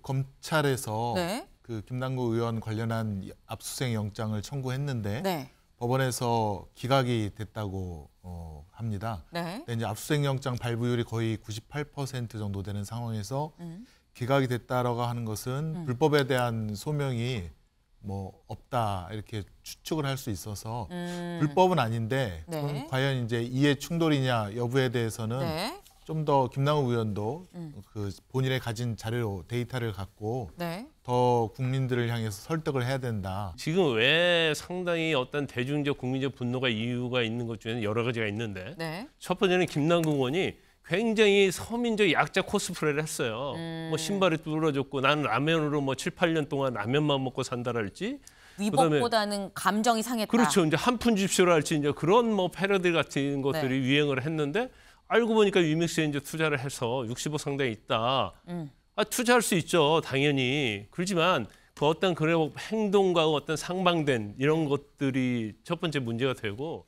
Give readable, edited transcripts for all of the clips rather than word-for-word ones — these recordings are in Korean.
검찰에서 네. 그 김남국 의원 관련한 압수수색 영장을 청구했는데 네. 법원에서 기각이 됐다고 합니다. 네. 근데 이제 압수수색 영장 발부율이 거의 98% 정도 되는 상황에서 기각이 됐다라고 하는 것은 불법에 대한 소명이 뭐 없다 이렇게 추측을 할 수 있어서 불법은 아닌데 네. 과연 이제 이해 충돌이냐 여부에 대해서는 네. 좀 더 김남국 의원도 그 본인의 가진 자료 데이터를 갖고 네. 더 국민들을 향해서 설득을 해야 된다. 지금 왜 상당히 어떤 대중적 국민적 분노가 이유가 있는 것 중에는 여러 가지가 있는데 네. 첫 번째는 김남국 의원이 굉장히 서민적 약자 코스프레를 했어요. 뭐 신발이 뚫어졌고 나는 라면으로 뭐 7, 8년 동안 라면만 먹고 산다랄지 위복보다는 감정이 상했다. 그렇죠. 이제 한 푼 줍쇼랄지 이제 그런 뭐 패러디 같은 것들이 네. 유행을 했는데 알고 보니까 위믹스에 이제 투자를 해서 60억 상당히 있다. 투자할 수 있죠, 당연히. 그렇지만 그 어떤 그런 행동과 어떤 상반된 이런 것들이 첫 번째 문제가 되고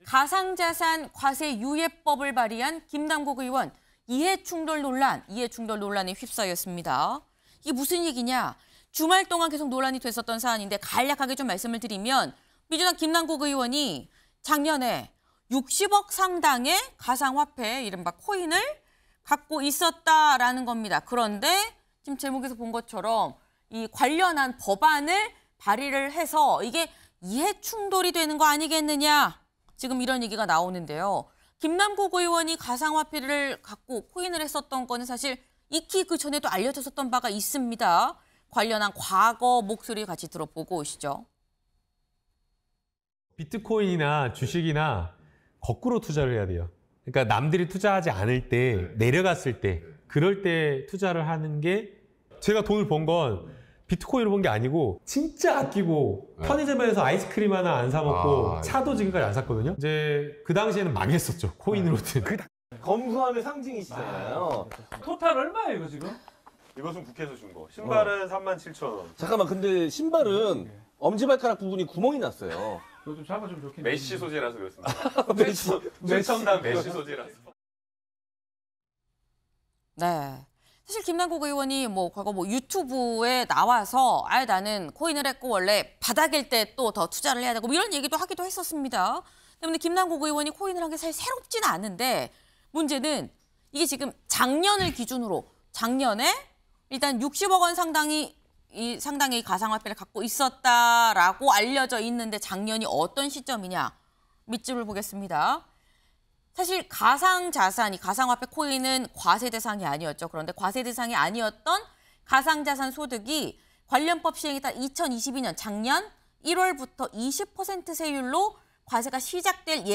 가상자산 과세 유예법을 발의한 김남국 의원 이해충돌 논란에 휩싸였습니다. 이게 무슨 얘기냐? 주말 동안 계속 논란이 됐었던 사안인데 간략하게 좀 말씀을 드리면 민주당 김남국 의원이 작년에 60억 상당의 가상화폐, 이른바 코인을 갖고 있었다라는 겁니다. 그런데 지금 제목에서 본 것처럼 이 관련한 법안을 발의를 해서 이게 이해충돌이 되는 거 아니겠느냐. 지금 이런 얘기가 나오는데요. 김남국 의원이 가상화폐를 갖고 코인을 했었던 거는 사실 익히 그 전에도 알려졌었던 바가 있습니다. 관련한 과거 목소리 같이 들어보고 오시죠. 비트코인이나 주식이나 거꾸로 투자를 해야 돼요. 그러니까 남들이 투자하지 않을 때, 내려갔을 때, 그럴 때 투자를 하는 게 제가 돈을 번 건 비트코인으로 본 게 아니고 진짜 아끼고 편의점에서 아이스크림 하나 안 사 먹고 차도 지금까지 안 샀거든요. 이제 그 당시에는 망했었죠. 코인으로든. 검소함의 상징이시잖아요. 토탈 얼마예요, 이거 지금? 이것은 국회에서 준 거. 신발은 37,000원. 잠깐만, 근데 신발은 엄지발가락 부분이 구멍이 났어요. 이거 좀 잡아주면 좋겠네. 메쉬 소재라서 그렇습니다. 최첨단 메쉬 소재라서. 네. 사실 김남국 의원이 과거 유튜브에 나와서 나는 코인을 했고 원래 바닥일 때 또 더 투자를 해야 되고 이런 얘기도 하기도 했었습니다. 때문에 김남국 의원이 코인을 한 게 사실 새롭지는 않은데 문제는 이게 지금 작년을 기준으로 작년에 일단 60억 원 상당의 가상화폐를 갖고 있었다라고 알려져 있는데 작년이 어떤 시점이냐 밑줄을 보겠습니다. 사실 가상자산이 가상화폐 코인은 과세 대상이 아니었죠. 그런데 과세 대상이 아니었던 가상자산 소득이 관련법 시행에 따라 2022년 작년 1월부터 20% 세율로 과세가 시작될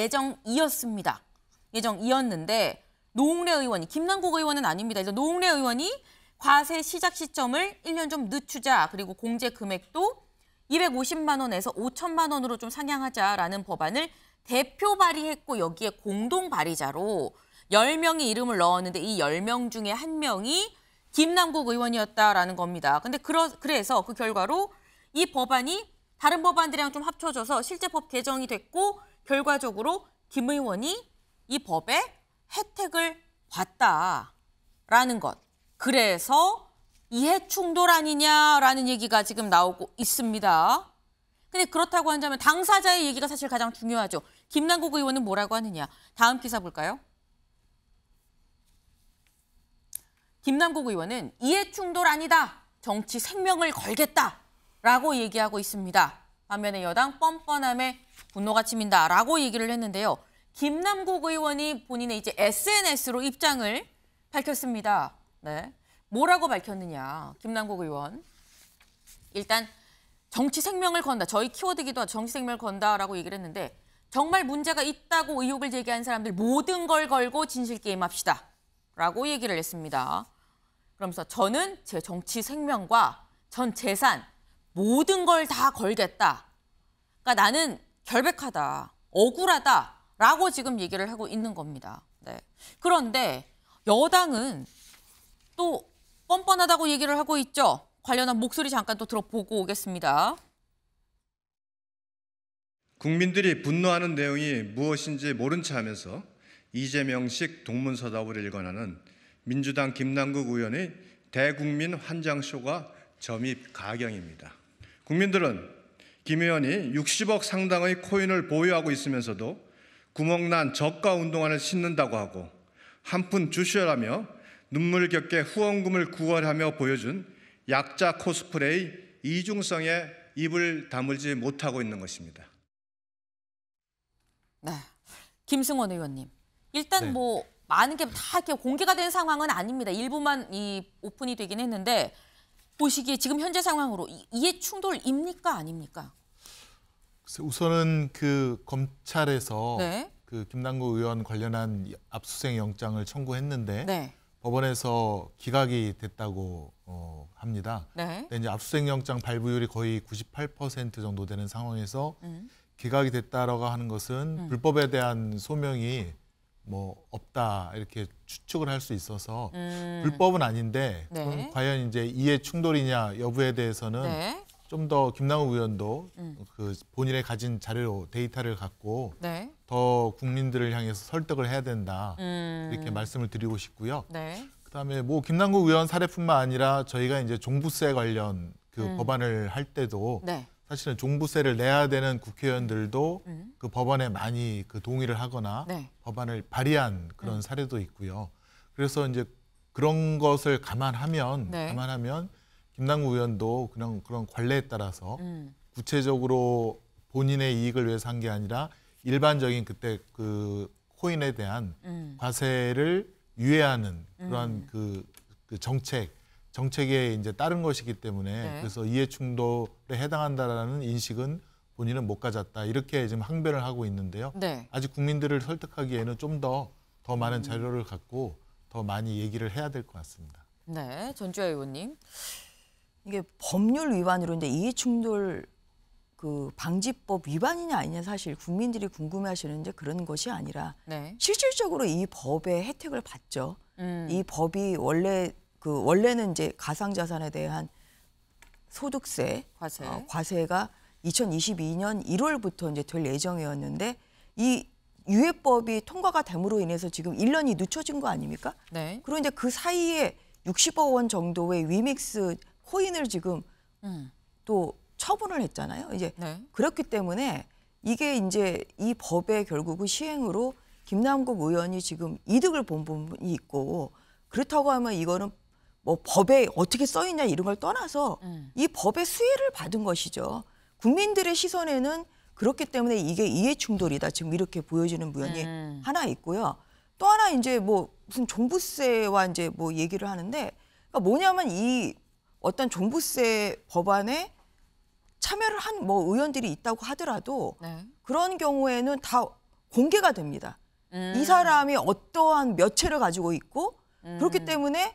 예정이었는데 노웅래 의원이 김남국 의원은 아닙니다. 그래서 노웅래 의원이 과세 시작 시점을 1년 좀 늦추자. 그리고 공제 금액도 250만 원에서 5천만 원으로 좀 상향하자라는 법안을 대표 발의했고 여기에 공동 발의자로 10명의 이름을 넣었는데 이 10명 중에 1명이 김남국 의원이었다라는 겁니다. 근데 그래서 그 결과로 이 법안이 다른 법안들이랑 좀 합쳐져서 실제 법 개정이 됐고 결과적으로 김 의원이 이 법의 혜택을 봤다라는 것. 그래서 이해충돌 아니냐라는 얘기가 지금 나오고 있습니다. 근데 그렇다고 한다면 당사자의 얘기가 사실 가장 중요하죠. 김남국 의원은 뭐라고 하느냐. 다음 기사 볼까요? 김남국 의원은 이해충돌 아니다. 정치 생명을 걸겠다라고 얘기하고 있습니다. 반면에 여당 뻔뻔함에 분노가 치민다라고 얘기를 했는데요. 김남국 의원이 본인의 이제 SNS로 입장을 밝혔습니다. 네. 뭐라고 밝혔느냐. 김남국 의원. 일단 정치 생명을 건다. 저희 키워드기도 하죠. 정치 생명을 건다라고 얘기를 했는데 정말 문제가 있다고 의혹을 제기한 사람들 모든 걸 걸고 진실 게임합시다. 라고 얘기를 했습니다. 그러면서 저는 제 정치 생명과 전 재산 모든 걸 다 걸겠다. 그러니까 나는 결백하다. 억울하다. 라고 지금 얘기를 하고 있는 겁니다. 네. 그런데 여당은 또 뻔뻔하다고 얘기를 하고 있죠. 관련한 목소리 잠깐 또 들어보고 오겠습니다. 국민들이 분노하는 내용이 무엇인지 모른 체 하면서 이재명식 동문서답을 일관하는 민주당 김남국 의원의 대국민 환장쇼가 점입 가경입니다. 국민들은 김 의원이 60억 상당의 코인을 보유하고 있으면서도 구멍난 저가 운동화를 신는다고 하고 한 푼 주시라며 눈물겹게 후원금을 구걸하며 보여준 약자 코스프레의 이중성에 입을 다물지 못하고 있는 것입니다. 네, 김승원 의원님. 일단 네. 뭐 많은 게 다 이렇게 공개가 된 상황은 아닙니다. 일부만 오픈이 되긴 했는데 보시기에 지금 현재 상황으로 이해 충돌입니까 아닙니까? 우선은 그 검찰에서 네. 그 김남국 의원 관련한 압수수색 영장을 청구했는데 네. 법원에서 기각이 됐다고 합니다. 네. 근데 이제 압수수색 영장 발부율이 거의 98% 정도 되는 상황에서 기각이 됐다라고 하는 것은 불법에 대한 소명이 뭐 없다 이렇게 추측을 할 수 있어서 불법은 아닌데 네. 그럼 과연 이제 이해 충돌이냐 여부에 대해서는 네. 좀 더 김남국 의원도 그 본인의 가진 자료 데이터를 갖고 네. 더 국민들을 향해서 설득을 해야 된다 이렇게 말씀을 드리고 싶고요. 네. 그다음에 뭐 김남국 의원 사례뿐만 아니라 저희가 이제 종부세 관련 그 법안을 할 때도 네. 사실은 종부세를 내야 되는 국회의원들도 그 법안에 많이 그 동의를 하거나 네. 법안을 발의한 그런 사례도 있고요. 그래서 이제 그런 것을 감안하면 네. 김남국 의원도 그냥 그런 관례에 따라서 구체적으로 본인의 이익을 위해서 한 게 아니라 일반적인 그때 그 코인에 대한 과세를 유예하는 그런 그 정책에 이제 따른 것이기 때문에 네. 그래서 이해 충돌에 해당한다라는 인식은 본인은 못 가졌다 이렇게 지금 항변을 하고 있는데요. 네. 아직 국민들을 설득하기에는 좀 더 많은 자료를 갖고 더 많이 얘기를 해야 될 것 같습니다. 네. 전주혜 의원님. 이게 법률 위반으로 이제 이해충돌 그 방지법 위반이냐 아니냐 사실 국민들이 궁금해하시는데 그런 것이 아니라 네. 실질적으로 이 법의 혜택을 받죠. 이 법이 원래는 이제 가상자산에 대한 소득세 과세가 2022년 1월부터 이제 될 예정이었는데 이 유예법이 통과가 됨으로 인해서 지금 1년이 늦춰진 거 아닙니까? 네. 그런데 그 사이에 60억 원 정도의 위믹스 코인을 지금 또 처분을 했잖아요. 이제 네. 그렇기 때문에 이게 이제 이 법의 결국은 시행으로 김남국 의원이 지금 이득을 본 부분이 있고 그렇다고 하면 이거는 뭐 법에 어떻게 써 있냐 이런 걸 떠나서 이 법의 수혜를 받은 것이죠. 국민들의 시선에는 그렇기 때문에 이게 이해 충돌이다. 지금 이렇게 보여지는 부분이 하나 있고요. 또 하나 이제 뭐 무슨 종부세와 이제 뭐 얘기를 하는데 그러니까 뭐냐면 이 어떤 종부세 법안에 참여를 한 뭐 의원들이 있다고 하더라도 네. 그런 경우에는 다 공개가 됩니다. 이 사람이 어떠한 몇 채를 가지고 있고 그렇기 때문에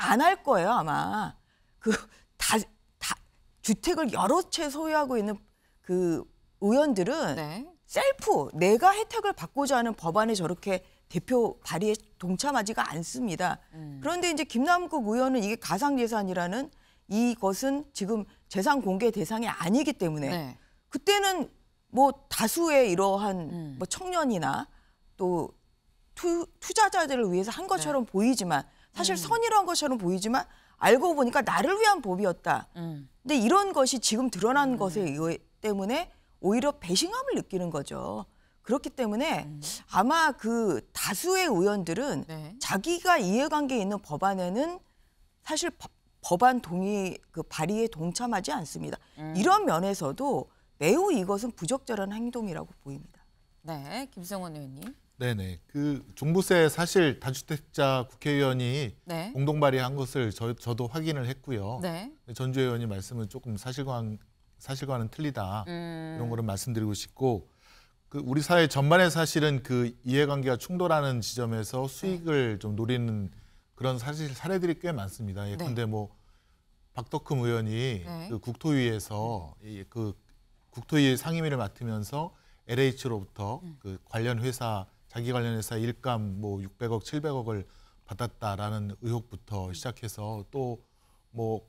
안 할 거예요 아마. 그 다 주택을 여러 채 소유하고 있는 그 의원들은 네. 셀프 내가 혜택을 받고자 하는 법안에 저렇게 대표 발의에 동참하지가 않습니다. 그런데 이제 김남국 의원은 이게 가상재산이라는 이것은 지금 재산 공개 대상이 아니기 때문에 네. 그때는 뭐 다수의 이러한 뭐 청년이나 또 투자자들을 위해서 한 것처럼 보이지만 사실 선의로 한 것처럼 보이지만 알고 보니까 나를 위한 법이었다. 근데 이런 것이 지금 드러난 것에 때문에 오히려 배신감을 느끼는 거죠. 그렇기 때문에 아마 그 다수의 의원들은 네. 자기가 이해관계에 있는 법안에는 사실 법안 동의 그 발의에 동참하지 않습니다. 이런 면에서도 매우 이것은 부적절한 행동이라고 보입니다. 네. 김승원 의원님. 네네. 그 종부세 사실 다주택자 국회의원이 네. 공동 발의한 것을 저도 확인을 했고요. 네. 전주 의원님 말씀은 조금 사실과는 틀리다 이런 거를 말씀드리고 싶고 그 우리 사회 전반에 사실은 그 이해관계가 충돌하는 지점에서 수익을 좀 노리는 그런 사실 사례들이 꽤 많습니다. 예컨대 뭐 박덕흠 의원이 네. 그 국토위에서 그 국토위 상임위를 맡으면서 LH로부터 그 관련 회사 자기 관련 회사 일감 뭐 600억, 700억을 받았다라는 의혹부터 시작해서 또 뭐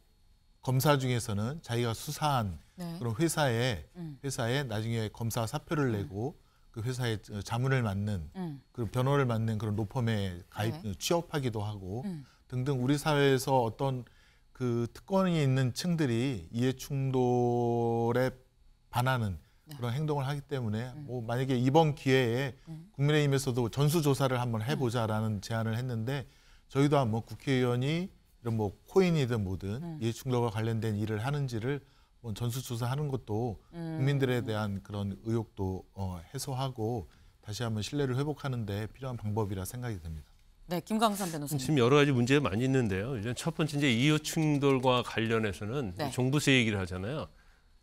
검사 중에서는 자기가 수사한 네. 그런 회사에 나중에 검사 사표를 내고 그 회사에 자문을 맡는 그 변호를 맡는 그런 로펌에 가입 취업하기도 하고 등등 우리 사회에서 어떤 그 특권이 있는 층들이 이해 충돌에 반하는 그런 행동을 하기 때문에 뭐 만약에 이번 기회에 국민의힘에서도 전수조사를 한번 해보자라는 제안을 했는데 저희도 한번 국회의원이 이런 뭐 코인이든 뭐든 이해 충돌과 관련된 일을 하는지를 뭐 전수조사하는 것도 국민들에 대한 그런 의혹도 해소하고 다시 한번 신뢰를 회복하는 데 필요한 방법이라 생각이 됩니다. 네, 김광선 변호사님. 지금 여러 가지 문제가 많이 있는데요. 일단 첫 번째 이제 이해 충돌과 관련해서는 네. 종부세 얘기를 하잖아요.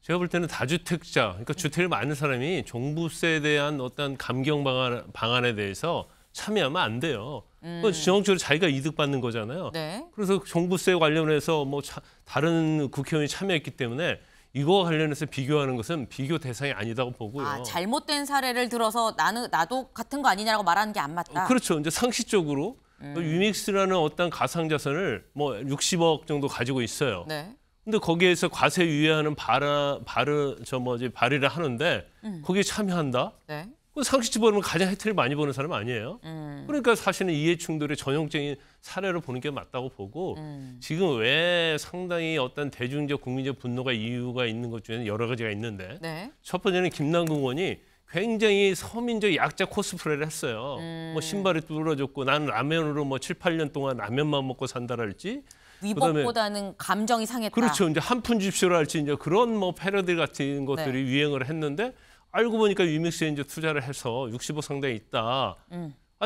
제가 볼 때는 다주택자, 그러니까 주택을 많은 사람이 종부세에 대한 어떤 감경 방안에 대해서 참여하면 안 돼요. 그건 지형적으로 자기가 이득 받는 거잖아요. 네. 그래서 종부세 관련해서 뭐 다른 국회의원이 참여했기 때문에 이거와 관련해서 비교하는 것은 비교 대상이 아니다고 보고요. 아, 잘못된 사례를 들어서 나도 같은 거 아니냐라고 말하는 게 안 맞다. 그렇죠. 이제 상식적으로 유믹스라는 어떤 가상자산을 뭐 60억 정도 가지고 있어요. 네. 근데 거기에서 과세 유예하는 발의를 하는데 거기에 참여한다? 네. 그 상식적으로 보면 가장 혜택을 많이 보는 사람 아니에요. 그러니까 사실은 이해 충돌의 전형적인 사례로 보는 게 맞다고 보고 지금 왜 상당히 어떤 대중적 국민적 분노가 이유가 있는 것 중에는 여러 가지가 있는데 네. 첫 번째는 김남국 의원이 굉장히 서민적 약자 코스프레를 했어요. 뭐 신발이 뚫어졌고 나는 라면으로 뭐 7, 8년 동안 라면만 먹고 산다랄지 위복보다는 감정이 상했다. 그렇죠. 이제 한 푼 줍쇼랄지 이제 그런 뭐 패러디 같은 것들이 유행을 했는데 알고 보니까 유믹스에 이제 투자를 해서 60억 상당히 있다.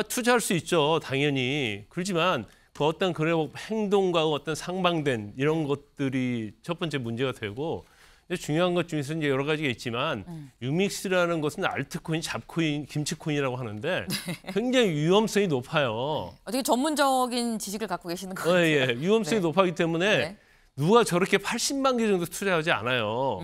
투자할 수 있죠, 당연히. 그렇지만 그 어떤 그런 행동과 어떤 상방된 이런 것들이 첫 번째 문제가 되고 중요한 것 중에서 이제 여러 가지가 있지만 유믹스라는 것은 알트코인, 잡코인, 김치코인이라고 하는데 굉장히 위험성이 높아요. 되게 전문적인 지식을 갖고 계시는 것 같아요. 예, 위험성이 높기 때문에 누가 저렇게 80만 개 정도 투자하지 않아요.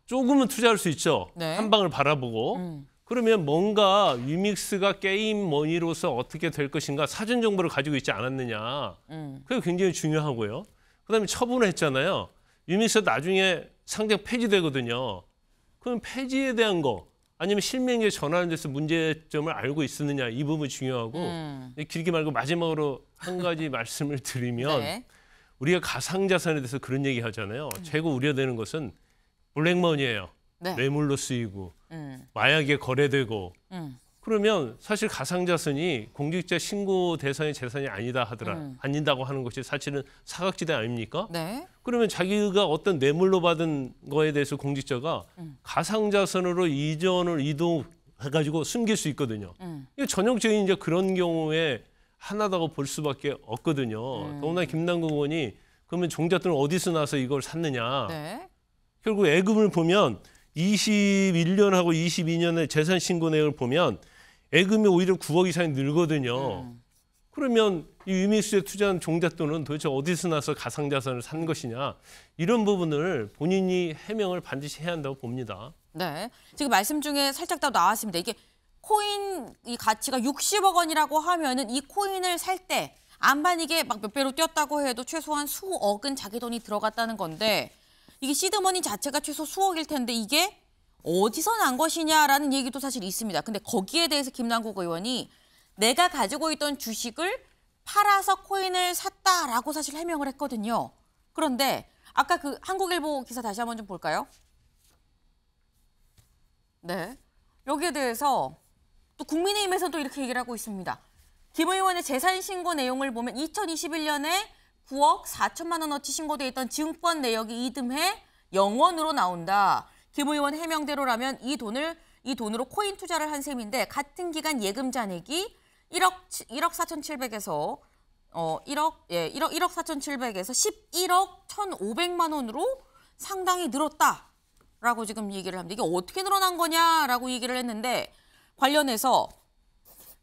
조금은 투자할 수 있죠. 네. 한 방을 바라보고. 그러면 뭔가 유믹스가 게임 머니로서 어떻게 될 것인가 사전 정보를 가지고 있지 않았느냐. 그게 굉장히 중요하고요. 그다음에 처분을 했잖아요. 유믹스가 나중에 상장 폐지되거든요. 그럼 폐지에 대한 거 아니면 실명에 전환하는 데서 문제점을 알고 있었느냐 이 부분이 중요하고 길게 말고 마지막으로 한 가지 말씀을 드리면 네. 우리가 가상자산에 대해서 그런 얘기 하잖아요. 최고 우려되는 것은 블랙머니예요. 네. 뇌물로 쓰이고 마약에 거래되고 그러면 사실 가상자산이 공직자 신고 대상의 재산이 아닌다고 하는 것이 사실은 사각지대 아닙니까? 네. 그러면 자기가 어떤 뇌물로 받은 거에 대해서 공직자가 가상자산으로 이동해가지고 숨길 수 있거든요. 이게 전형적인 이제 그런 경우에 하나다고 볼 수밖에 없거든요. 더구나 김남국 의원이 그러면 종잣돈을 어디서 나서 이걸 샀느냐. 네. 결국 예금을 보면 21년하고 22년의 재산 신고 내역을 보면 예금이 오히려 9억 이상이 늘거든요. 그러면 이 유믹스에 투자한 종잣돈은 도대체 어디서 나서 가상자산을 산 것이냐. 이런 부분을 본인이 해명을 반드시 해야 한다고 봅니다. 네. 지금 말씀 중에 살짝 더 나왔습니다. 이게 코인 이 가치가 60억 원이라고 하면은 이 코인을 살 때 안반 이게 막 몇 배로 뛰었다고 해도 최소한 수억은 자기 돈이 들어갔다는 건데 이게 시드머니 자체가 최소 수억일 텐데 이게 어디서 난 것이냐라는 얘기도 사실 있습니다. 근데 거기에 대해서 김남국 의원이 내가 가지고 있던 주식을 팔아서 코인을 샀다라고 사실 해명을 했거든요. 그런데 아까 그 한국일보 기사 다시 한번 좀 볼까요? 네. 여기에 대해서 또 국민의힘에서는 또 이렇게 얘기를 하고 있습니다. 김 의원의 재산 신고 내용을 보면 2021년에 9억 4천만 원어치 신고돼 있던 증권 내역이 이듬해 0원으로 나온다. 김 의원 해명대로라면 이 돈으로 코인 투자를 한 셈인데 같은 기간 예금 잔액이 1억 4,700에서 1억 4,700에서 11억 1,500만 원으로 상당히 늘었다라고 지금 얘기를 합니다. 이게 어떻게 늘어난 거냐라고 얘기를 했는데 관련해서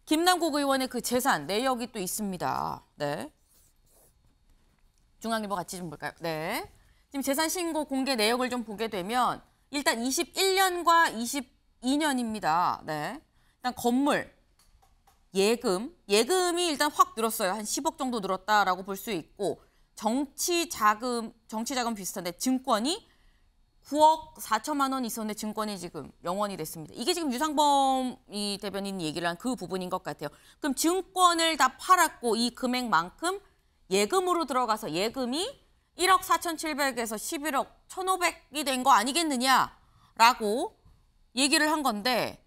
김남국 의원의 그 재산 내역이 또 있습니다. 네. 중앙일보 같이 좀 볼까요? 네. 지금 재산 신고 공개 내역을 좀 보게 되면 일단 21년과 22년입니다. 네. 일단 건물, 예금이 일단 확 늘었어요. 한 10억 정도 늘었다라고 볼 수 있고 정치 자금 비슷한데 증권이 9억 4천만 원 있었는데 증권이 지금 0원이 됐습니다. 이게 지금 유상범 대변인 얘기를 한 그 부분인 것 같아요. 그럼 증권을 다 팔았고 이 금액만큼 예금으로 들어가서 예금이 1억 4,700에서 11억 1,500이 된 거 아니겠느냐라고 얘기를 한 건데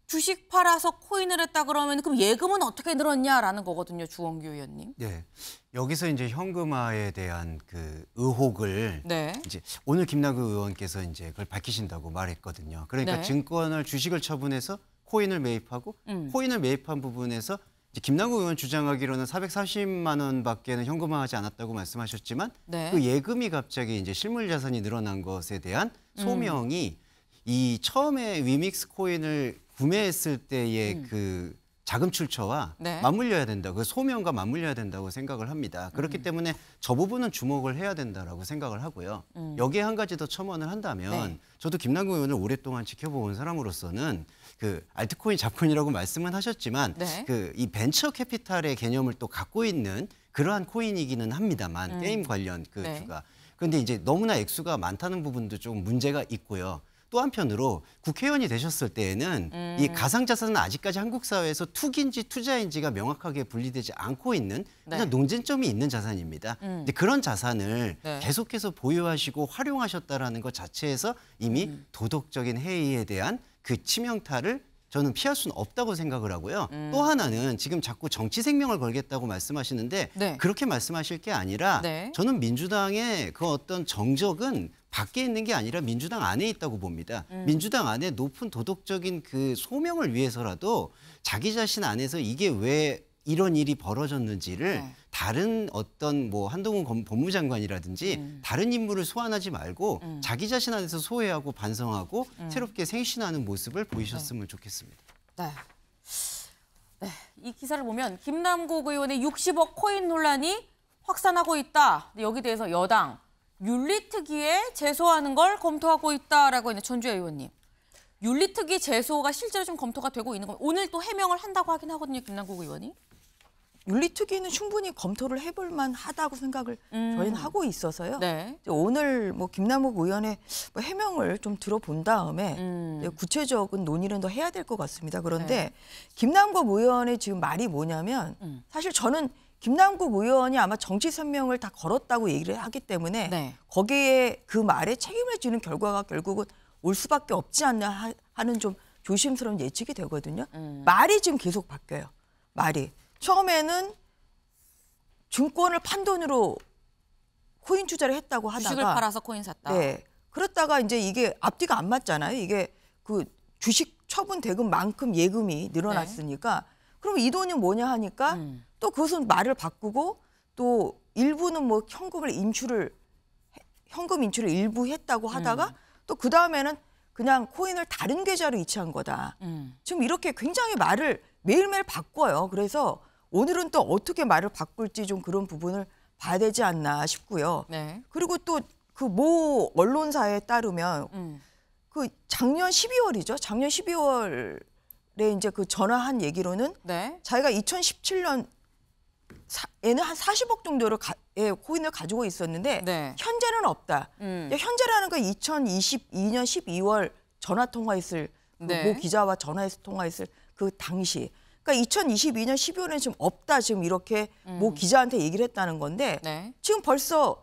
주식 팔아서 코인을 했다 그러면 그럼 예금은 어떻게 늘었냐라는 거거든요, 주원규 의원님. 네, 여기서 이제 현금화에 대한 그 의혹을 네. 이제 오늘 김남국 의원께서 이제 그걸 밝히신다고 말했거든요. 그러니까 네. 증권을 주식을 처분해서 코인을 매입하고 코인을 매입한 부분에서 이제 김남국 의원 주장하기로는 440만 원밖에는 현금화하지 않았다고 말씀하셨지만 네. 그 예금이 갑자기 이제 실물 자산이 늘어난 것에 대한 소명이 이 처음에 위믹스 코인을 구매했을 때의 그 자금 출처와 네. 맞물려야 된다. 그 소명과 맞물려야 된다고 생각을 합니다. 그렇기 때문에 저 부분은 주목을 해야 된다라고 생각을 하고요. 여기에 한 가지 더 첨언을 한다면 네. 저도 김남국 의원을 오랫동안 지켜본 사람으로서는 그 알트코인 잡코인이라고 말씀은 하셨지만 네. 그 이 벤처 캐피탈의 개념을 또 갖고 있는 그러한 코인이기는 합니다만 게임 관련 그 네. 주가. 그런데 이제 너무나 액수가 많다는 부분도 좀 문제가 있고요. 또 한편으로 국회의원이 되셨을 때에는 이 가상자산은 아직까지 한국 사회에서 투기인지 투자인지가 명확하게 분리되지 않고 있는 그냥 네. 논쟁점이 있는 자산입니다. 근데 그런 자산을 네. 계속해서 보유하시고 활용하셨다라는 것 자체에서 이미 도덕적인 해이에 대한 그 치명타를 저는 피할 수는 없다고 생각을 하고요. 또 하나는 지금 자꾸 정치 생명을 걸겠다고 말씀하시는데 네. 그렇게 말씀하실 게 아니라 네. 저는 민주당의 그 어떤 정적은 밖에 있는 게 아니라 민주당 안에 있다고 봅니다. 민주당 안에 높은 도덕적인 그 소명을 위해서라도 자기 자신 안에서 이게 왜 이런 일이 벌어졌는지를 네. 다른 어떤 뭐 한동훈 법무장관이라든지 다른 인물을 소환하지 말고 자기 자신 안에서 소회하고 반성하고 새롭게 생신하는 모습을 보이셨으면 좋겠습니다. 네. 네. 이 기사를 보면 김남국 의원의 60억 코인 논란이 확산하고 있다. 여기 대해서 여당 윤리특위에 제소하는 걸 검토하고 있다라고 있는 전주혜 의원님. 윤리특위 제소가 실제로 좀 검토가 되고 있는 건 오늘 또 해명을 한다고 하긴 하거든요, 김남국 의원이. 윤리특위는 충분히 검토를 해볼 만하다고 생각을 저희는 하고 있어서요. 네. 오늘 뭐 김남국 의원의 뭐 해명을 좀 들어본 다음에 이제 구체적인 논의는 더 해야 될 것 같습니다. 그런데 네. 김남국 의원의 지금 말이 뭐냐면 사실 저는 김남국 의원이 아마 정치 선명을 다 걸었다고 얘기를 하기 때문에 네. 거기에 그 말에 책임을 지는 결과가 결국은 올 수밖에 없지 않나 하는 좀 조심스러운 예측이 되거든요. 말이 지금 계속 바뀌어요. 말이. 처음에는 증권을 판돈으로 코인 투자를 했다고 하다가 주식을 팔아서 코인 샀다. 네. 그렇다가 이제 이게 앞뒤가 안 맞잖아요. 이게 그 주식 처분 대금만큼 예금이 늘어났으니까 그럼 이 돈이 뭐냐 하니까 또 그것은 말을 바꾸고 또 일부는 뭐 현금 인출을 일부 했다고 하다가 또 그 다음에는 그냥 코인을 다른 계좌로 이체한 거다. 지금 이렇게 굉장히 말을 매일매일 바꿔요. 그래서 오늘은 또 어떻게 말을 바꿀지 좀 그런 부분을 봐야 되지 않나 싶고요. 네. 그리고 또 그 모 언론사에 따르면 그 작년 12월이죠. 작년 12월에 이제 그 전화한 얘기로는 네. 자기가 2017년에는 한 40억 정도의 코인을 가지고 있었는데 네. 현재는 없다. 현재라는 건 2022년 12월 전화 통화했을 그 네. 모 기자와 전화해서 통화했을 그 당시. 그러니까 2022년 12월에는 지금 없다. 지금 이렇게 모 기자한테 얘기를 했다는 건데 네. 지금 벌써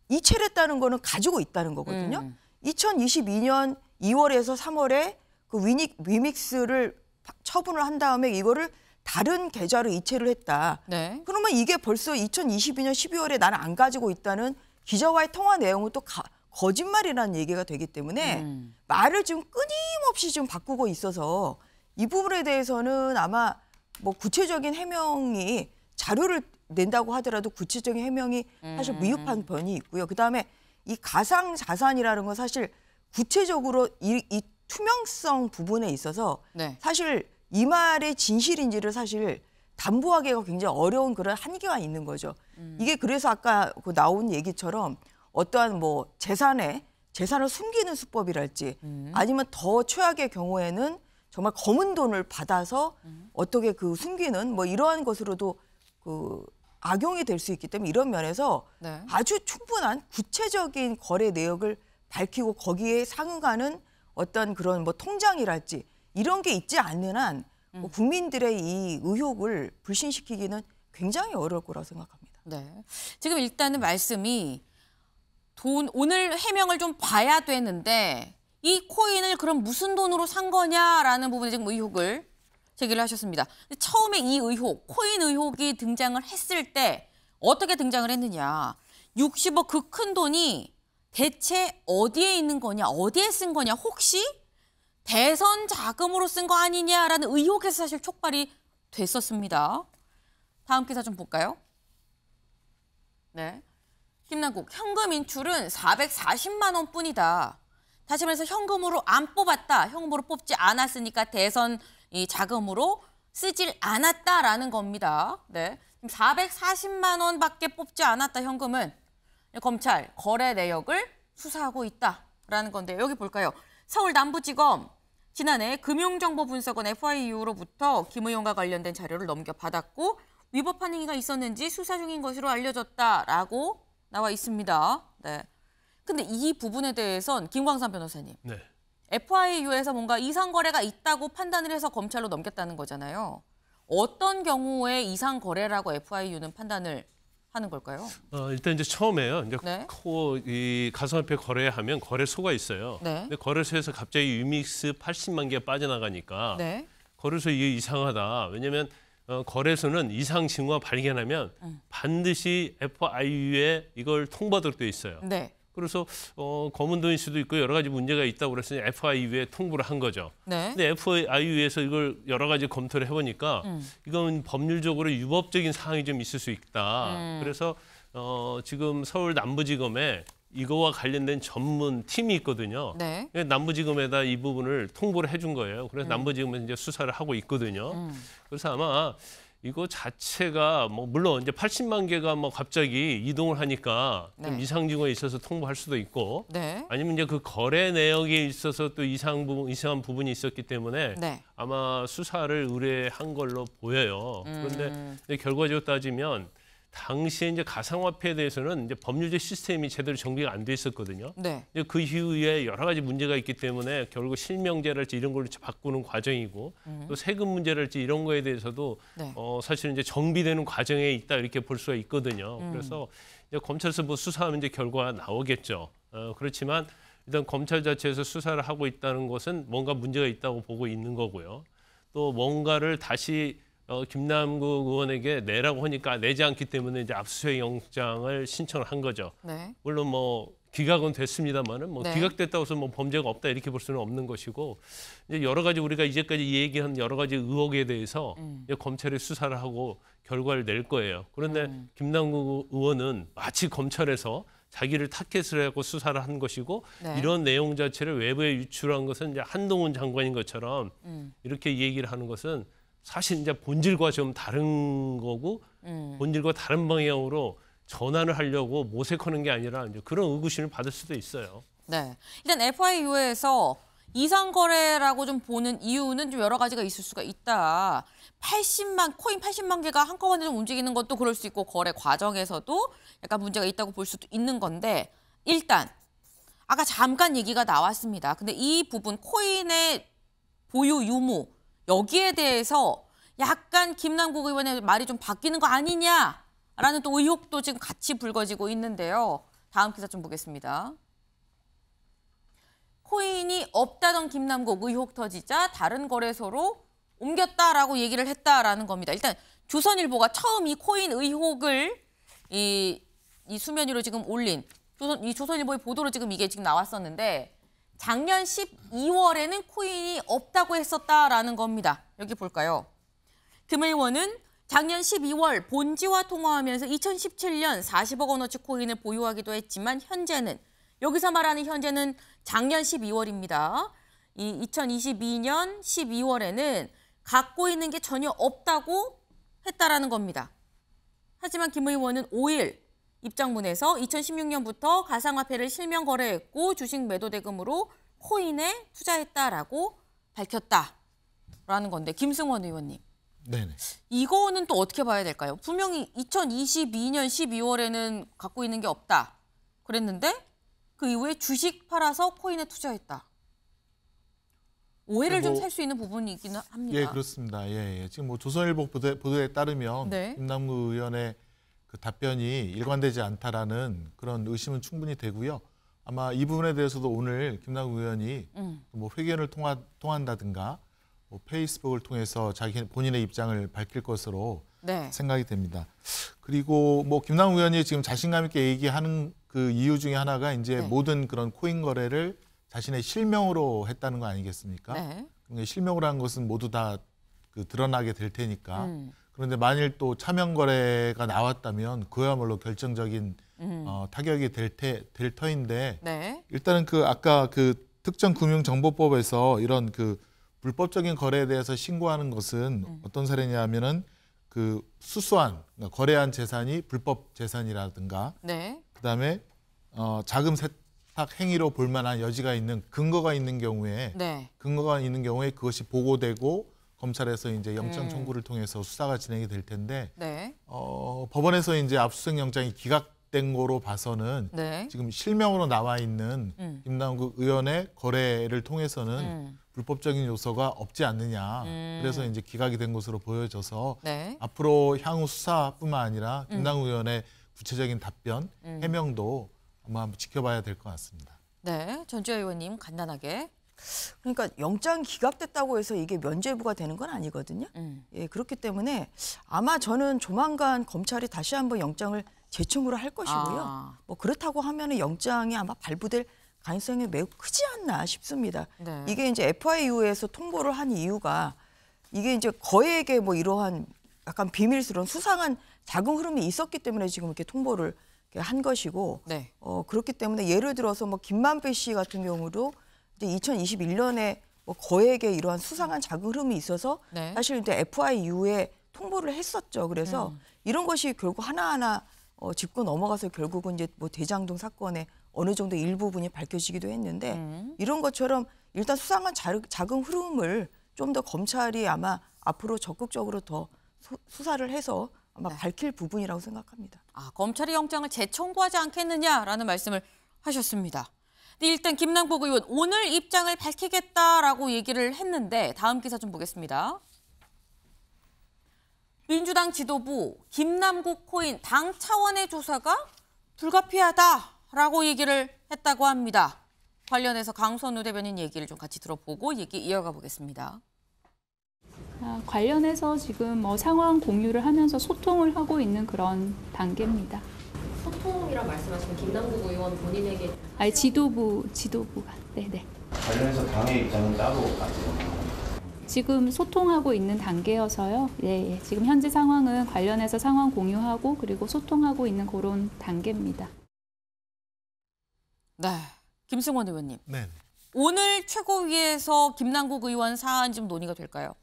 이체를 했다는 거는 가지고 있다는 거거든요. 2022년 2월에서 3월에 그 위믹스를 처분을 한 다음에 이거를 다른 계좌로 이체를 했다. 네. 그러면 이게 벌써 2022년 12월에 나는 안 가지고 있다는 기자와의 통화 내용은 또 거짓말이라는 얘기가 되기 때문에 말을 지금 끊임없이 지금 바꾸고 있어서 이 부분에 대해서는 아마 뭐 구체적인 해명이 자료를 낸다고 하더라도 구체적인 해명이 사실 미흡한 변이 있고요. 그다음에 이 가상 자산이라는 건 사실 구체적으로 이 투명성 부분에 있어서 네. 사실 이 말의 진실인지를 사실 담보하기가 굉장히 어려운 그런 한계가 있는 거죠. 이게 그래서 아까 그 나온 얘기처럼 어떠한 뭐 재산을 숨기는 수법이랄지 아니면 더 최악의 경우에는 정말 검은 돈을 받아서 어떻게 그 숨기는 뭐 이러한 것으로도 그 악용이 될 수 있기 때문에 이런 면에서 네. 아주 충분한 구체적인 거래 내역을 밝히고 거기에 상응하는 어떤 그런 뭐 통장이랄지 이런 게 있지 않는 한 뭐 국민들의 이 의혹을 불신시키기는 굉장히 어려울 거라고 생각합니다. 네. 지금 일단은 말씀이 오늘 해명을 좀 봐야 되는데 이 코인을 그럼 무슨 돈으로 산 거냐라는 부분에 지금 의혹을 제기를 하셨습니다. 처음에 이 의혹, 코인 의혹이 등장을 했을 때 어떻게 등장을 했느냐. 60억 그 큰 돈이 대체 어디에 있는 거냐, 어디에 쓴 거냐, 혹시 대선 자금으로 쓴 거 아니냐라는 의혹에서 사실 촉발이 됐었습니다. 다음 기사 좀 볼까요? 네. 김남국, 현금 인출은 440만 원뿐이다. 다시 말해서 현금으로 안 뽑았다. 현금으로 뽑지 않았으니까 대선 이 자금으로 쓰질 않았다라는 겁니다. 네. 440만 원밖에 뽑지 않았다 현금은 검찰 거래 내역을 수사하고 있다라는 건데 여기 볼까요? 서울 남부지검 지난해 금융정보분석원 FIU로부터 김 의원과 관련된 자료를 넘겨받았고 위법한 행위가 있었는지 수사 중인 것으로 알려졌다라고 나와 있습니다. 네. 근데 이 부분에 대해선 김광삼 변호사님. 네. FIU에서 뭔가 이상 거래가 있다고 판단을 해서 검찰로 넘겼다는 거잖아요. 어떤 경우에 이상 거래라고 FIU는 판단을 하는 걸까요? 일단 이제 처음에요. 이제 네. 이 가상화폐 거래하면 거래소가 있어요. 네. 근데 거래소에서 갑자기 유믹스 80만 개가 빠져나가니까 네. 거래소 이게 이상하다. 왜냐하면 거래소는 이상 징후가 발견하면 반드시 FIU에 이걸 통보하도록 돼 있어요. 네. 그래서 검은 돈일 수도 있고 여러 가지 문제가 있다고 그랬으니 FIU에 통보를 한 거죠. 네. 근데 FIU에서 이걸 여러 가지 검토를 해보니까 이건 법률적으로 유법적인 사항이 좀 있을 수 있다. 그래서 지금 서울 남부지검에 이거와 관련된 전문 팀이 있거든요. 네. 남부지검에다 이 부분을 통보를 해준 거예요. 그래서 남부지검은 이제 수사를 하고 있거든요. 그래서 아마 이거 자체가 뭐 물론 이제 80만 개가 뭐 갑자기 이동을 하니까 좀 네. 이상 징후가 있어서 통보할 수도 있고 네. 아니면 이제 그 거래 내역에 있어서 또 이상한 부분이 있었기 때문에 네. 아마 수사를 의뢰한 걸로 보여요. 그런데 이제 결과적으로 따지면 당시에 이제 가상화폐에 대해서는 이제 법률적 시스템이 제대로 정비가 안 돼 있었거든요. 네. 이제 그 이후에 여러 가지 문제가 있기 때문에 결국 실명제랄지 이런 걸로 바꾸는 과정이고 또 세금 문제랄지 이런 거에 대해서도 네. 사실은 이제 정비되는 과정에 있다 이렇게 볼 수가 있거든요. 그래서 이제 검찰에서 뭐 수사하면 이제 결과가 나오겠죠. 그렇지만 일단 검찰 자체에서 수사를 하고 있다는 것은 뭔가 문제가 있다고 보고 있는 거고요. 또 뭔가를 다시 김남국 의원에게 내라고 하니까 내지 않기 때문에 이제 압수수색 영장을 신청을 한 거죠. 네. 물론 뭐 기각은 됐습니다만은 뭐 네. 기각됐다고 해서 뭐 범죄가 없다 이렇게 볼 수는 없는 것이고 이제 여러 가지 우리가 이제까지 얘기한 여러 가지 의혹에 대해서 이제 검찰이 수사를 하고 결과를 낼 거예요. 그런데 김남국 의원은 마치 검찰에서 자기를 타겟을 하고 수사를 한 것이고 네. 이런 내용 자체를 외부에 유출한 것은 이제 한동훈 장관인 것처럼 이렇게 얘기를 하는 것은 사실 이제 본질과 좀 다른 거고 본질과 다른 방향으로 전환을 하려고 모색하는 게 아니라 이제 그런 의구심을 받을 수도 있어요. 네. 일단 FIU에서 이상 거래라고 좀 보는 이유는 좀 여러 가지가 있을 수가 있다. 코인 80만 개가 한꺼번에 좀 움직이는 것도 그럴 수 있고 거래 과정에서도 약간 문제가 있다고 볼 수도 있는 건데 일단 아까 잠깐 얘기가 나왔습니다. 근데 이 부분 코인의 보유 유무 여기에 대해서 약간 김남국 의원의 말이 좀 바뀌는 거 아니냐라는 또 의혹도 지금 같이 불거지고 있는데요. 다음 기사 좀 보겠습니다. 코인이 없다던 김남국 의혹 터지자 다른 거래소로 옮겼다라고 얘기를 했다라는 겁니다. 일단 조선일보가 처음 이 코인 의혹을 이 수면 위로 지금 올린 조선일보의 보도로 지금 이게 지금 나왔었는데 작년 12월에는 코인이 없다고 했었다라는 겁니다. 여기 볼까요? 김 의원은 작년 12월 본지와 통화하면서 2017년 40억 원어치 코인을 보유하기도 했지만 현재는 여기서 말하는 현재는 작년 12월입니다. 이 2022년 12월에는 갖고 있는 게 전혀 없다고 했다라는 겁니다. 하지만 김 의원은 5일 입장문에서 2016년부터 가상화폐를 실명 거래했고 주식 매도 대금으로 코인에 투자했다라고 밝혔다라는 건데 김승원 의원님. 네네. 이거는 또 어떻게 봐야 될까요? 분명히 2022년 12월에는 갖고 있는 게 없다 그랬는데 그 이후에 주식 팔아서 코인에 투자했다. 오해를 좀 살 수 있는 부분이긴 합니다. 예, 그렇습니다. 예. 지금 뭐 조선일보 보도에 따르면 네. 김남국 의원의 그 답변이 일관되지 않다라는 그런 의심은 충분히 되고요. 아마 이 부분에 대해서도 오늘 김남국 의원이 뭐 회견을 통한다든가 뭐 페이스북을 통해서 본인의 입장을 밝힐 것으로 네. 생각이 됩니다. 그리고 뭐 김남국 의원이 지금 자신감 있게 얘기하는 그 이유 중에 하나가 이제 네. 모든 그런 코인 거래를 자신의 실명으로 했다는 거 아니겠습니까? 네. 그러니까 실명으로 한 것은 모두 다 그 드러나게 될 테니까. 그런데 만일 또 차명 거래가 나왔다면 그야말로 결정적인 타격이 될 터인데 네. 일단은 그 아까 그 특정금융정보법에서 이런 그 불법적인 거래에 대해서 신고하는 것은 어떤 사례냐면은 그 수수한 그러니까 거래한 재산이 불법 재산이라든가 네. 그다음에 자금 세탁 행위로 볼 만한 여지가 있는 근거가 있는 경우에 네. 그것이 보고되고 검찰에서 이제 영장 청구를 통해서 수사가 진행이 될 텐데 네. 법원에서 이제 압수수색 영장이 기각된 거로 봐서는 네. 지금 실명으로 나와 있는 김남국 의원의 거래를 통해서는 불법적인 요소가 없지 않느냐. 그래서 이제 기각이 된 것으로 보여져서 네. 앞으로 향후 수사뿐만 아니라 김남국 의원의 구체적인 답변, 해명도 아마 한번 지켜봐야 될 것 같습니다. 네. 전주현 의원님 간단하게. 그러니까 영장 기각됐다고 해서 이게 면죄부가 되는 건 아니거든요. 예, 그렇기 때문에 아마 저는 조만간 검찰이 다시 한번 영장을 재청구를 할 것이고요. 뭐 그렇다고 하면은 영장이 아마 발부될 가능성이 매우 크지 않나 싶습니다. 네. 이게 이제 FIU에서 통보를 한 이유가 이게 이제 거액의 뭐 이러한 약간 비밀스러운 수상한 자금 흐름이 있었기 때문에 지금 이렇게 통보를 한 것이고, 네. 그렇기 때문에 예를 들어서 뭐 김만배 씨 같은 경우도 이제 2021년에 뭐 거액의 이러한 수상한 자금 흐름이 있어서 네. 사실 이제 FIU에 통보를 했었죠. 그래서 이런 것이 결국 하나하나 짚고 넘어가서 결국은 이제 뭐 대장동 사건의 어느 정도 일부분이 밝혀지기도 했는데 이런 것처럼 일단 수상한 자금 흐름을 좀 더 검찰이 아마 앞으로 적극적으로 더 수사를 해서 아마 밝힐 부분이라고 생각합니다. 검찰이 영장을 재청구하지 않겠느냐라는 말씀을 하셨습니다. 근데 일단 김남국 의원 오늘 입장을 밝히겠다라고 얘기를 했는데 다음 기사 좀 보겠습니다. 민주당 지도부 김남국 코인 당 차원의 조사가 불가피하다라고 얘기를 했다고 합니다. 관련해서 강선우 대변인 얘기를 좀 같이 들어보고 얘기 이어가 보겠습니다. 관련해서 지금 뭐 상황 공유를 하면서 소통을 하고 있는 그런 단계입니다. 소통이라 말씀하시면 김남국 의원 본인에게 아니 지도부가 네네. 관련해서 당의 입장은 따로 가지고 지금 소통하고 있는 단계여서요. 네, 지금 현재 상황은 관련해서 상황 공유하고 그리고 소통하고 있는 그런 단계입니다. 네, 김승원 의원님. 네. 오늘 최고위에서 김남국 의원 사안 좀 논의가 될까요?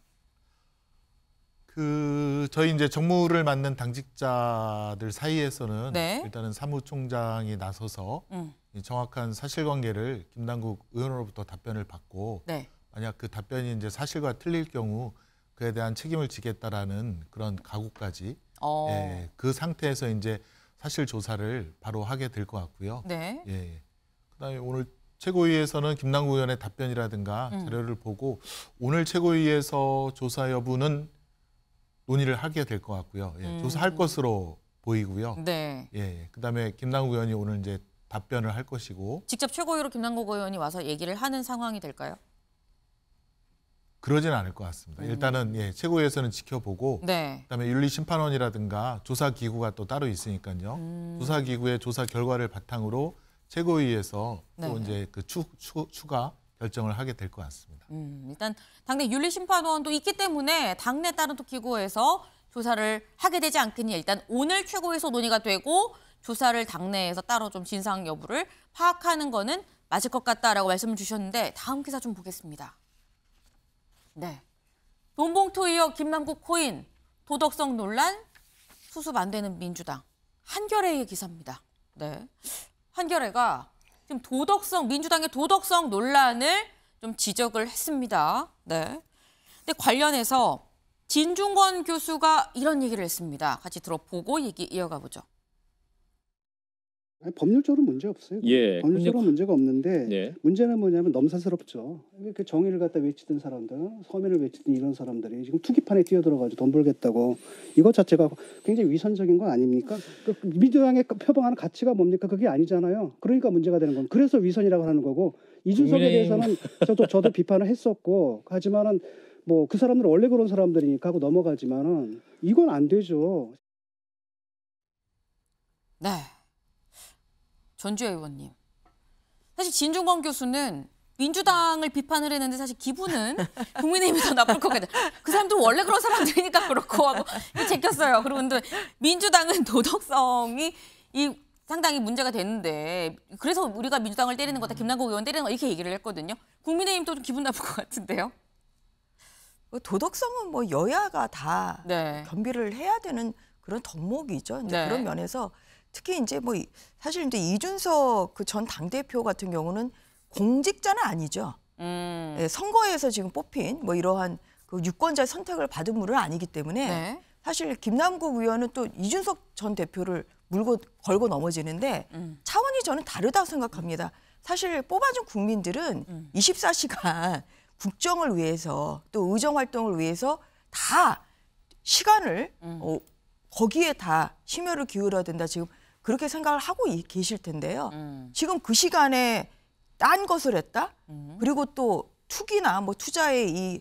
저희 이제 정무를 맡는 당직자들 사이에서는 네. 일단은 사무총장이 나서서 이 정확한 사실관계를 김남국 의원으로부터 답변을 받고 네. 만약 그 답변이 이제 사실과 틀릴 경우 그에 대한 책임을 지겠다라는 그런 각오까지 예, 그 상태에서 이제 사실 조사를 바로 하게 될 것 같고요. 네. 예. 그다음에 오늘 최고위에서는 김남국 의원의 답변이라든가 자료를 보고 오늘 최고위에서 조사 여부는 논의를 하게 될 것 같고요. 예, 조사할 것으로 보이고요. 네. 예, 그다음에 김남국 의원이 오늘 이제 답변을 할 것이고 직접 최고위로 김남국 의원이 와서 얘기를 하는 상황이 될까요? 그러지는 않을 것 같습니다. 일단은 예, 최고위에서는 지켜보고 네. 그다음에 윤리심판원이라든가 조사기구가 또 따로 있으니까요. 조사기구의 조사 결과를 바탕으로 최고위에서 네. 또 이제 그 추가 결정을 하게 될 것 같습니다. 일단 당내 윤리심판원도 있기 때문에 당내 다른 또 기구에서 조사를 하게 되지 않겠냐. 일단 오늘 최고위에서 논의가 되고 조사를 당내에서 따로 좀 진상 여부를 파악하는 거는 맞을 것 같다라고 말씀을 주셨는데 다음 기사 좀 보겠습니다. 네, 돈봉투 이어 김남국 코인 도덕성 논란 수습 안 되는 민주당 한겨레의 기사입니다. 네, 한겨레가 지금 민주당의 도덕성 논란을 좀 지적을 했습니다. 네. 근데 관련해서 진중권 교수가 이런 얘기를 했습니다. 같이 들어보고 얘기 이어가 보죠. 아니, 법률적으로 문제 없어요. 예, 법률적으로 문제가 없는데 예. 문제는 뭐냐면 넘사스럽죠. 그 정의를 갖다 외치던 사람들, 서민을 외치던 이런 사람들이 지금 투기판에 뛰어들어가지고 돈 벌겠다고 이것 자체가 굉장히 위선적인 거 아닙니까? 그 민주당의 표방하는 가치가 뭡니까? 그게 아니잖아요. 그러니까 문제가 되는 건 그래서 위선이라고 하는 거고 이준석에 대해서는 저도 비판을 했었고 하지만은 뭐 그 사람들은 원래 그런 사람들이니까 하고 넘어가지만은 이건 안 되죠. 네. 전주혜 의원님. 사실 진중권 교수는 민주당을 비판을 했는데 사실 기분은 국민의힘이 더 나쁠 것 같아요. 그 사람들 원래 그런 사람들이니까 그렇고 하고 제꼈어요. 그리고 근데 민주당은 도덕성이 상당히 문제가 되는데 그래서 우리가 민주당을 때리는 거다, 김남국 의원 때리는 거 이렇게 얘기를 했거든요. 국민의힘도 좀 기분 나쁠 것 같은데요. 도덕성은 뭐 여야가 다 네. 겸비를 해야 되는 그런 덕목이죠. 이제 네. 그런 면에서 특히 이제 뭐 사실 이제 이준석 그 전 당대표 같은 경우는 공직자는 아니죠. 네, 선거에서 지금 뽑힌 뭐 이러한 그 유권자의 선택을 받은 분은 아니기 때문에 네. 사실 김남국 의원은 또 이준석 전 대표를 물고 걸고 넘어지는데 차원이 저는 다르다고 생각합니다. 사실 뽑아준 국민들은 24시간 국정을 위해서 또 의정 활동을 위해서 다 시간을 거기에 다 심혈을 기울여야 된다. 지금 그렇게 생각을 하고 계실 텐데요. 지금 그 시간에 딴 것을 했다. 그리고 또 투기나 뭐 투자의 이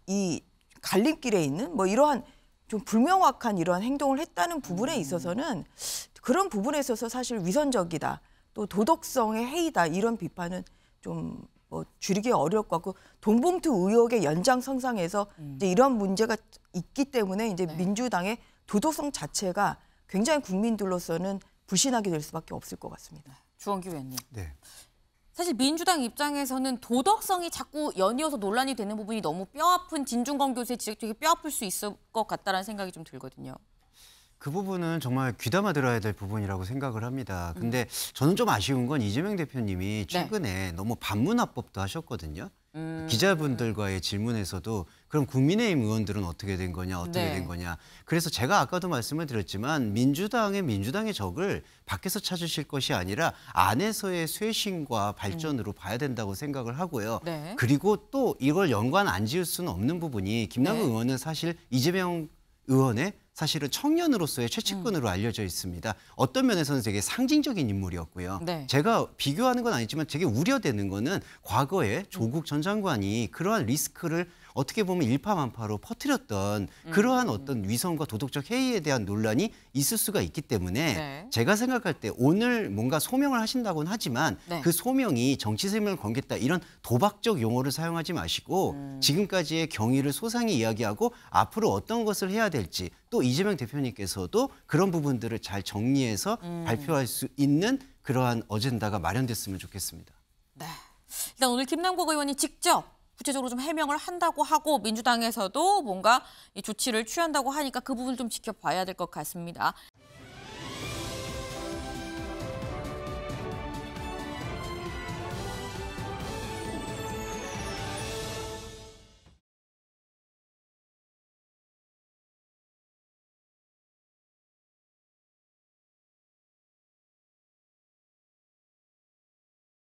이 갈림길에 있는 뭐 이러한 좀 불명확한 이러한 행동을 했다는 부분에 있어서는 그런 부분에 있어서 사실 위선적이다. 또 도덕성의 해이다. 이런 비판은 좀 뭐 줄이기 어려울 것 같고 돈봉투 의혹의 연장선상에서 이제 이런 문제가 있기 때문에 이제 민주당의 도덕성 자체가 굉장히 국민들로서는 불신하게 될 수밖에 없을 것 같습니다. 주원기 의원님. 네. 사실 민주당 입장에서는 도덕성이 자꾸 연이어서 논란이 되는 부분이 너무 뼈아픈 진중권 교수의 지적 되게 뼈아플 수 있을 것 같다라는 생각이 좀 들거든요. 그 부분은 정말 귀담아 들어야 될 부분이라고 생각을 합니다. 근데 저는 좀 아쉬운 건 이재명 대표님이 최근에 너무 반문화법도 하셨거든요. 기자분들과의 질문에서도 그럼 국민의힘 의원들은 어떻게 된 거냐, 어떻게 된 거냐. 그래서 제가 아까도 말씀을 드렸지만 민주당의 적을 밖에서 찾으실 것이 아니라 안에서의 쇄신과 발전으로 봐야 된다고 생각을 하고요. 네. 그리고 또 이걸 연관 안 지을 수는 없는 부분이 김남국 의원은 사실 이재명 의원의 사실은 청년으로서의 최측근으로 알려져 있습니다. 어떤 면에서는 되게 상징적인 인물이었고요. 네. 제가 비교하는 건 아니지만 되게 우려되는 거는 과거에 조국 전 장관이 그러한 리스크를 어떻게 보면 일파만파로 퍼뜨렸던 그러한 어떤 위선과 도덕적 해이에 대한 논란이 있을 수가 있기 때문에 제가 생각할 때 오늘 뭔가 소명을 하신다고는 하지만 그 소명이 정치 세명을 걸겠다 이런 도박적 용어를 사용하지 마시고 지금까지의 경위를 소상히 이야기하고 앞으로 어떤 것을 해야 될지 또 이재명 대표님께서도 그런 부분들을 잘 정리해서 발표할 수 있는 그러한 어젠다가 마련됐으면 좋겠습니다. 네. 일단 오늘 김남국 의원이 직접 구체적으로 좀 해명을 한다고 하고 민주당에서도 뭔가 이 조치를 취한다고 하니까 그 부분을 좀 지켜봐야 될 것 같습니다.